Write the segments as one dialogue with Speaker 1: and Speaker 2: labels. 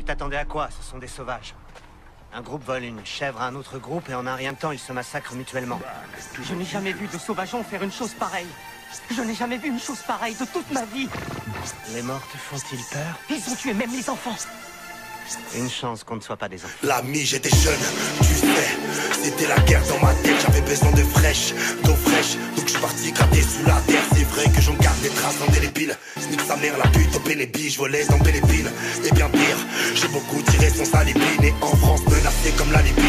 Speaker 1: t'attendais à quoi? Ce sont des sauvages. Un groupe vole une chèvre à un autre groupe et en un rien de temps, ils se massacrent mutuellement.
Speaker 2: Je n'ai jamais vu de sauvageons faire une chose pareille. Je n'ai jamais vu une chose pareille de toute ma vie.
Speaker 1: Les morts te font-ils peur?
Speaker 2: Ils ont tué même les enfants.
Speaker 1: Une chance qu'on ne soit pas des enfants.
Speaker 3: L'ami, j'étais jeune, tu sais, c'était la guerre dans ma tête, j'avais besoin de fraîche, d'eau fraîche, donc je suis parti gratter sous la terre. C'est vrai que j'en garde des traces indélébiles. Snick sa mère, la pute au Pénébi, je volais dans Bélépine. Et bien pire, j'ai beaucoup tiré son salibine. Et en France, menacé comme la Libye.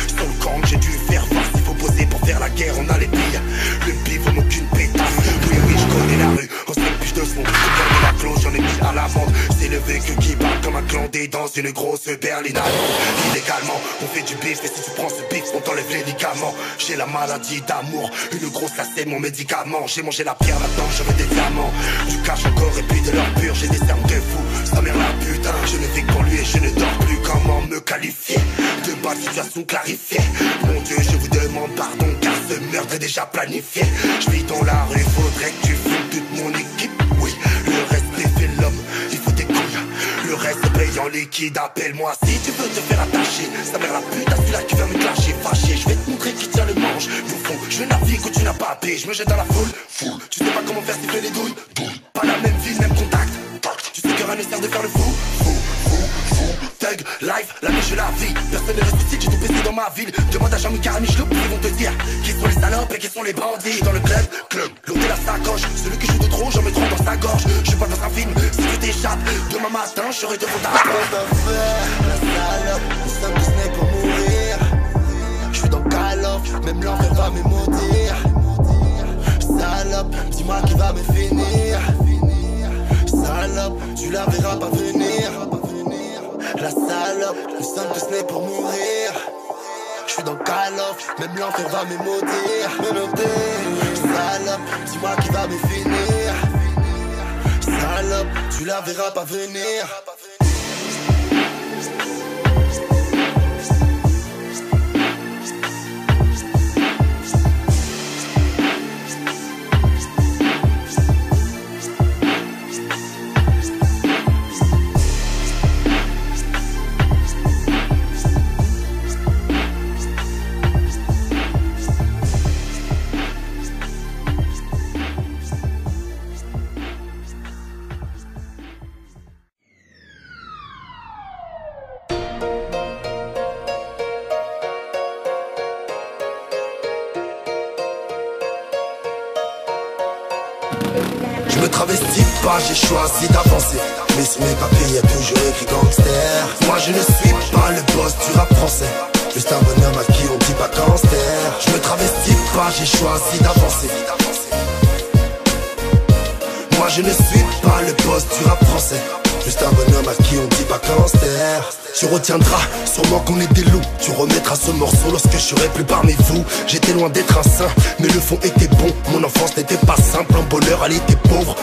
Speaker 3: Sur le camp, j'ai dû faire voir s'il faut poser pour faire la guerre, on a les billes. Le pif, on aucune pétasse. Oui, oui, je connais la rue, on se piche de son. Combien de la cloche, j'en ai mis à la vente. C'est le vécu qui bat comme un clandé dans une grosse berline allemande. Illégalement, on fait du bif, et si tu prends ce bif, on t'enlève les médicaments. J'ai la maladie d'amour, une grosse là c'est mon médicament. J'ai mangé la pierre là-dedans, je veux des diamants. Du cash encore et puis de l'or pur, j'ai des cernes de fou. Sa mère la putain, je ne vis que pour lui et je ne dors plus. Comment me qualifier de bas situation clarifiée? Mon Dieu, je vous demande pardon car ce meurtre est déjà planifié. Je vis dans la rue, faudrait que tu fumes toute mon équipe. Oui, le respect fait l'homme, il faut des couilles. Le reste paye en liquide, appelle-moi si tu veux te faire attacher. Sa mère la pute, celui-là qui vient me clasher. Fâché, je vais te montrer qui tient le manche. Au fond, je navigue où tu n'as pas paix. Je me jette dans la foule, tu sais pas comment faire siffler les douilles. Pas la même ville, même contact. Tu sais que rien ne sert de faire le fou. Thug, life, la vie je la vis. Personne ne ressuscite, j'ai tout baissé dans ma ville. Demande à Jean-Michel Caramichlo, ils vont te dire qui sont les salopes et qui sont les bandits. Dans le club, l'autre la sacoche. Celui qui joue de trop, j'en mets trop dans sa gorge. Je suis pas dans un film, si tu t'échappes demain matin, je serai devant ta porte.
Speaker 4: La salope, nous sommes tous nés pour mourir. Je suis dans Call of, même l'enfer va me maudire. Salope, dis-moi qui va me finir. Salope, tu la verras pas venir. La salope, nous sommes tous nés pour mourir. Je suis dans Call of, même l'enfer va me maudire. Salope, dis-moi qui va me finir. Salope, tu la verras pas venir.
Speaker 3: Je me travestis pas, j'ai choisi d'avancer. Mais sur mes papiers y'a toujours écrit gangster. Moi je ne suis pas le boss du rap français. Juste un bonhomme à qui on dit pas gangster. Je me travestis pas, j'ai choisi d'avancer. Moi je ne suis pas le boss du rap français. Juste un bonhomme à qui on dit pas gangster. Tu retiendras sûrement qu'on est des loups. Tu remettras ce morceau lorsque je serai plus parmi vous. J'étais loin d'être un saint, mais le fond était bon. Mon enfance n'était pas simple, en bonheur elle était pauvre.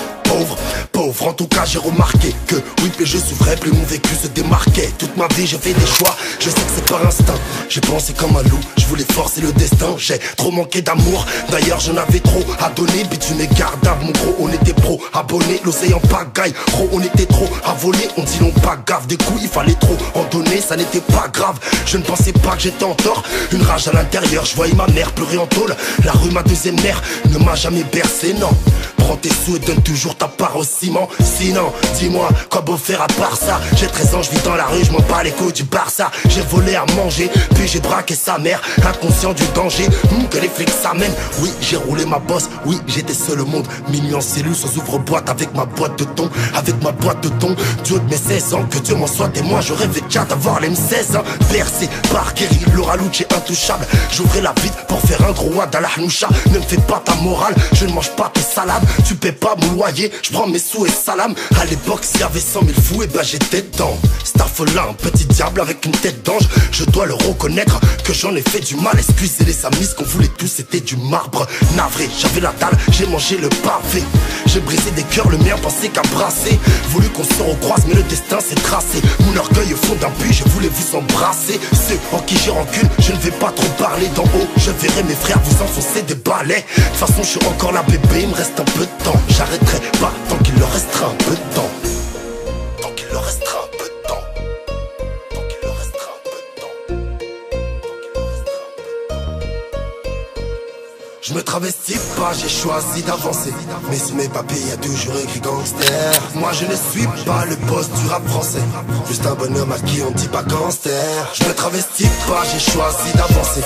Speaker 3: Pauvre, en tout cas j'ai remarqué que oui, plus je souffrais, plus mon vécu se démarquait. Toute ma vie j'ai fait des choix, je sais que c'est par instinct. J'ai pensé comme un loup, je voulais forcer le destin. J'ai trop manqué d'amour, d'ailleurs j'en avais trop à donner. Puis tu m'égardaves mon gros, on était pro abonnés, l'océan en pagaille. Gros, on était trop à voler, on dit non pas gaffe. Des coups il fallait trop en donner, ça n'était pas grave. Je ne pensais pas que j'étais en tort, une rage à l'intérieur. Je voyais ma mère pleurer en tôle, la rue ma deuxième mère ne m'a jamais bercé, non. Prends tes sous et donne toujours ta part au ciment. Sinon, dis-moi, quoi beau faire à part ça? J'ai 13 ans, je vis dans la rue, je m'en bats les couilles du Barça. J'ai volé à manger, puis j'ai braqué sa mère, inconscient du danger, que les flics s'amènent. Oui, j'ai roulé ma bosse, oui, j'étais seul au monde. Minuit en cellule, sans ouvre-boîte, avec ma boîte de thon. Avec ma boîte de thon, du haut de mes 16 ans, que Dieu m'en soit témoin. Je rêvais déjà d'avoir les 16 ans. Bercé par Guéry, Laura Lucci intouchable. J'ouvrais la vitre pour faire un gros wad à la hnoucha. Ne me fais pas ta morale, je ne mange pas tes salades. Tu paies pas mon loyer, je prends mes sous et salam. À l'époque, s'il y avait 100 000 fous, et ben j'étais dedans. Starfolin, un petit diable avec une tête d'ange. Je dois le reconnaître que j'en ai fait du mal. Excusez les amis, ce qu'on voulait tous c'était du marbre. Navré, j'avais la dalle, j'ai mangé le pavé. J'ai brisé des cœurs, le mien pensait qu'à brasser. Voulu qu'on se recroise, mais le destin s'est tracé. Mon orgueil au fond d'un puits, je voulais vous embrasser. Ceux en qui j'ai rancune, je ne vais pas trop parler d'en haut. Je verrai mes frères vous enfoncer des balais. De toute façon, je suis encore là, bébé, il me reste un peu de temps. J'arrêterai pas tant qu'il leur restera un peu de temps. Tant qu'il leur restera un peu de temps. Je me travestis pas, j'ai choisi d'avancer. Mais sur mes papiers y'a toujours écrit gangster. Moi je ne suis pas le boss du rap français, juste un bonhomme à qui on dit pas gangster. Je me travestis pas, j'ai choisi d'avancer.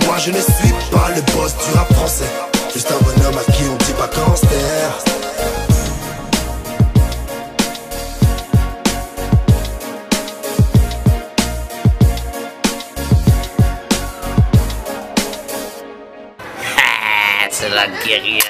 Speaker 3: Moi je ne suis pas le boss du rap français, juste un bonhomme à qui on dit pas gangster.
Speaker 5: C'est la guérilla.